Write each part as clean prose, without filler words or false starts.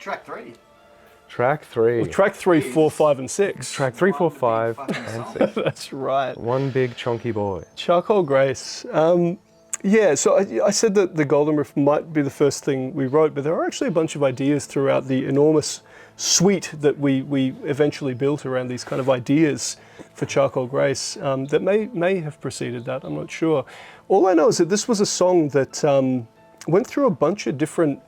Track 3. Track 3. Well, track 3, 4, 5, and 6. Track 3, 4, 5, One big and fucking 6. That's right. One big chunky boy. Charcoal Grace. Yeah, so I said that the Golden Riff might be the first thing we wrote, but there are actually a bunch of ideas throughout the enormous suite that we eventually built around these kind of ideas for Charcoal Grace that may have preceded that, I'm not sure. All I know is that this was a song that went through a bunch of different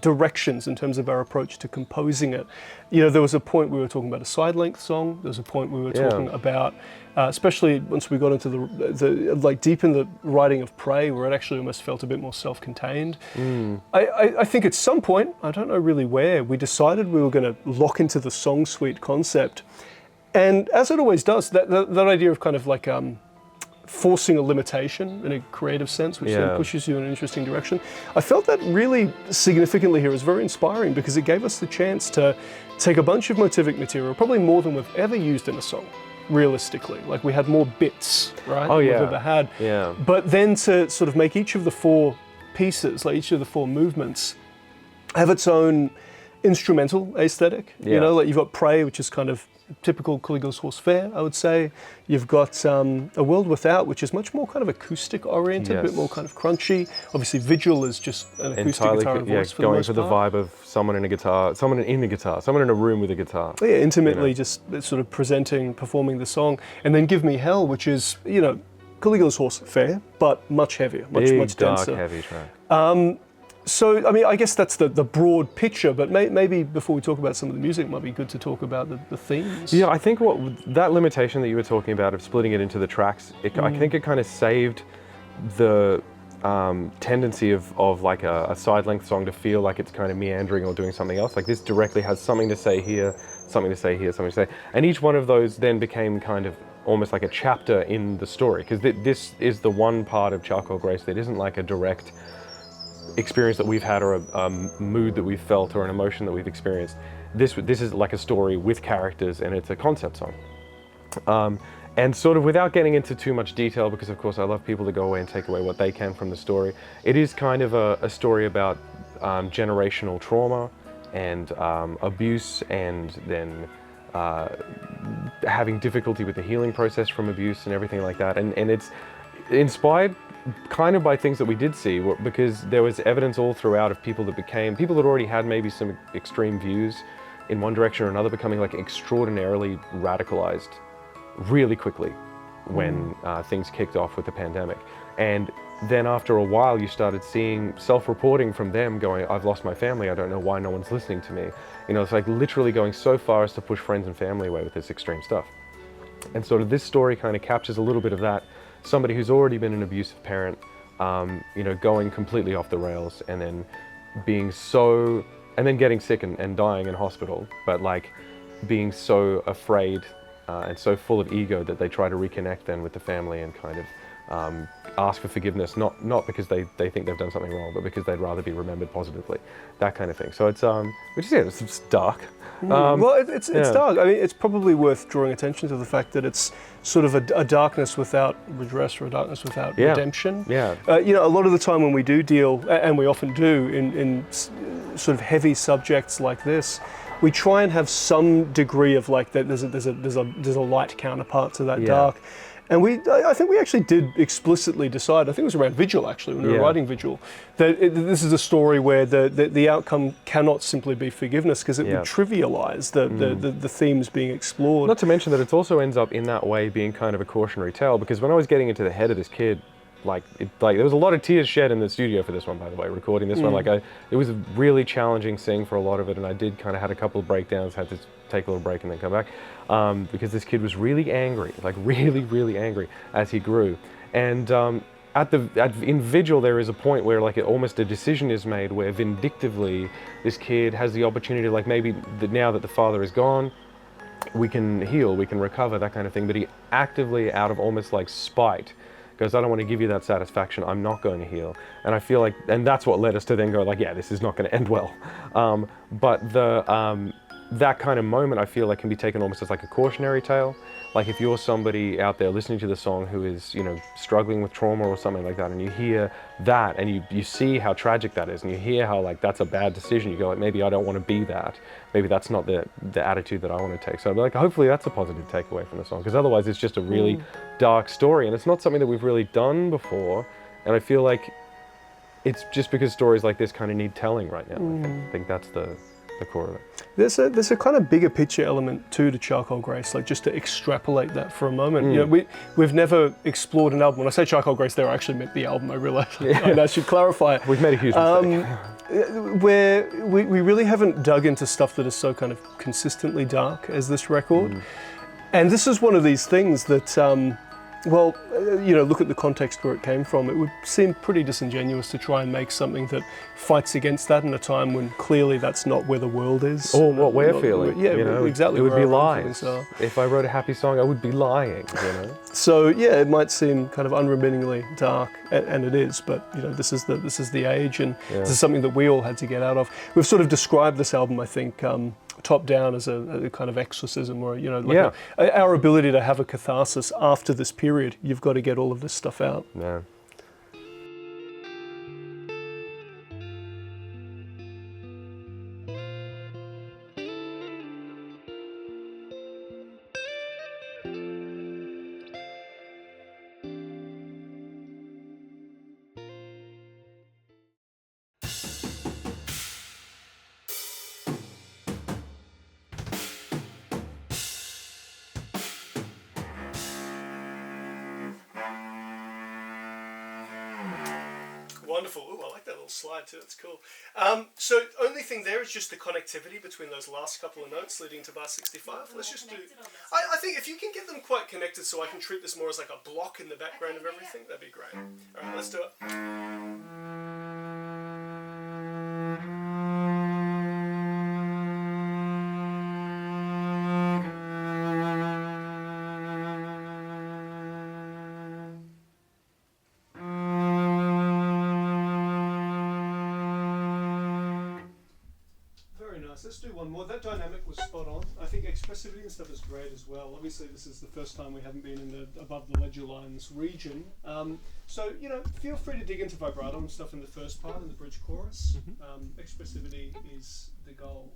directions in terms of our approach to composing it. You know, there was a point we were talking about a side length song. There was a point we were talking about, especially once we got into the like deep in the writing of Prey, where it actually almost felt a bit more self-contained. I think at some point, I don't know really where, we decided we were going to lock into the song suite concept. And as it always does, that idea of kind of like forcing a limitation in a creative sense, which then pushes you in an interesting direction. I felt that really significantly here. It was very inspiring because it gave us the chance to take a bunch of motivic material, probably more than we've ever used in a song, realistically. Like we had more bits, right, than we've ever had. Yeah. But then to sort of make each of the 4 pieces, like each of the 4 movements, have its own instrumental aesthetic. You know, like you've got Prey, which is kind of typical Caligula's Horse Fair, I would say. You've got A World Without, which is much more kind of acoustic oriented, a bit more kind of crunchy. Obviously Vigil is just an acoustic guitar and voice for the most part. Going for the vibe of someone in a guitar, someone in a room with a guitar. Yeah, intimately just sort of performing the song. And then Give Me Hell, which is, you know, Caligula's Horse Fair, but much heavier, much denser. Dark, heavy track. So, I mean, I guess that's the broad picture, but maybe before we talk about some of the music, it might be good to talk about the themes. Yeah, I think that limitation that you were talking about of splitting it into the tracks, I think it kind of saved the tendency of like a side-length song to feel like it's kind of meandering or doing something else. Like this directly has something to say here, something to say here, something to say. And each one of those then became kind of almost like a chapter in the story, because this is the one part of Charcoal Grace that isn't like a direct experience that we've had or a mood that we've felt or an emotion that we've experienced. This is like a story with characters, and it's a concept song. And sort of without getting into too much detail, because of course I love people to go away and take away what they can from the story, it is kind of a story about generational trauma and abuse, and then having difficulty with the healing process from abuse and everything like that. And it's inspired kind of by things that we did see, because there was evidence all throughout of people that already had maybe some extreme views in one direction or another, becoming like extraordinarily radicalized really quickly when things kicked off with the pandemic. And then after a while you started seeing self-reporting from them going, I've lost my family, I don't know why no one's listening to me. You know, it's like literally going so far as to push friends and family away with this extreme stuff. And sort of this story kind of captures a little bit of that. Somebody who's already been an abusive parent, you know, going completely off the rails, and then getting sick and dying in hospital, but like being so afraid and so full of ego that they try to reconnect then with the family and kind of ask for forgiveness, not because they think they've done something wrong, but because they'd rather be remembered positively, that kind of thing. So it's it's dark. Well, it's dark. I mean, it's probably worth drawing attention to the fact that it's sort of a darkness without redress, or a darkness without redemption. Yeah. You know, a lot of the time when we do deal, and we often do in sort of heavy subjects like this, we try and have some degree of like that. There's a light counterpart to that dark. And I think we actually did explicitly decide, I think it was around Vigil actually, when we were writing Vigil, that this is a story where the outcome cannot simply be forgiveness, because it would trivialize the themes being explored. Not to mention that it also ends up in that way being kind of a cautionary tale, because when I was getting into the head of this kid, there was a lot of tears shed in the studio for this one, by the way, recording this one. It was a really challenging sing for a lot of it, and I did kind of had a couple of breakdowns, had to take a little break and then come back, because this kid was really angry, like really, really angry as he grew. And in Vigil, there is a point where like almost a decision is made where vindictively this kid has the opportunity, like maybe now that the father is gone, we can heal, we can recover, that kind of thing. But he actively, out of almost like spite, goes, I don't want to give you that satisfaction, I'm not going to heal. And I feel like, and that's what led us to then go like, yeah, this is not going to end well. But that kind of moment, I feel like, can be taken almost as like a cautionary tale. Like if you're somebody out there listening to the song who is, you know, struggling with trauma or something like that, and you hear that and you see how tragic that is, and you hear how like that's a bad decision, you go like, maybe I don't want to be that. Maybe that's not the attitude that I want to take. So I'd be like, hopefully that's a positive takeaway from the song, because otherwise it's just a really dark story, and it's not something that we've really done before. And I feel like it's just because stories like this kind of need telling right now. I think that's the core of it. There's a kind of bigger picture element too to Charcoal Grace, like just to extrapolate that for a moment. You know, we've never explored an album. When I say Charcoal Grace there, I actually meant the album. I realize I should clarify. We've made a huge mistake. Where we really haven't dug into stuff that is so kind of consistently dark as this record. And this is one of these things that, you know, look at the context where it came from. It would seem pretty disingenuous to try and make something that fights against that in a time when clearly that's not where the world is. Or what we're feeling. Yeah, you know, exactly. It would be where our lies. feelings are. If I wrote a happy song, I would be lying, you know? So yeah, it might seem kind of unremittingly dark, and it is. But you know, this is the age, and this is something that we all had to get out of. We've sort of described this album, I think, top down as a kind of exorcism, or you know, like our ability to have a catharsis after this period. You've got to get all of this stuff out. Yeah. Wonderful. Ooh, I like that little slide too. That's cool. So only thing there is just the connectivity between those last couple of notes leading to bar 65. Let's just do... I think if you can get them quite connected so I can treat this more as like a block in the background of everything, that'd be great. All right, let's do it. Let's do one more. That dynamic was spot on. I think expressivity and stuff is great as well. Obviously, this is the first time we haven't been in the above the ledger lines region. So, you know, feel free to dig into vibrato and stuff in the first part and the bridge chorus. Expressivity is the goal.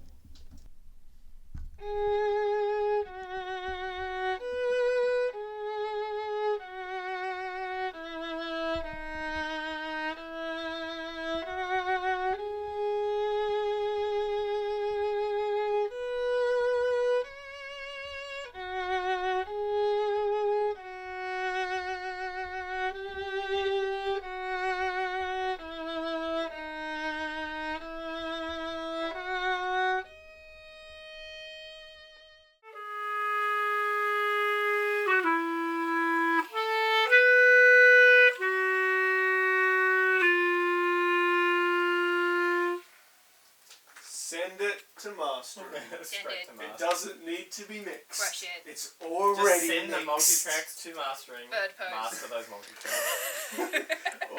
Send it to master. It doesn't need to be mixed. Crush it. It's already Just send mixed. the multi-tracks to mastering. Bird pose. Master those multi-tracks.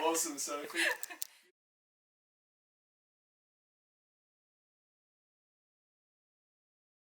Awesome, Sophie.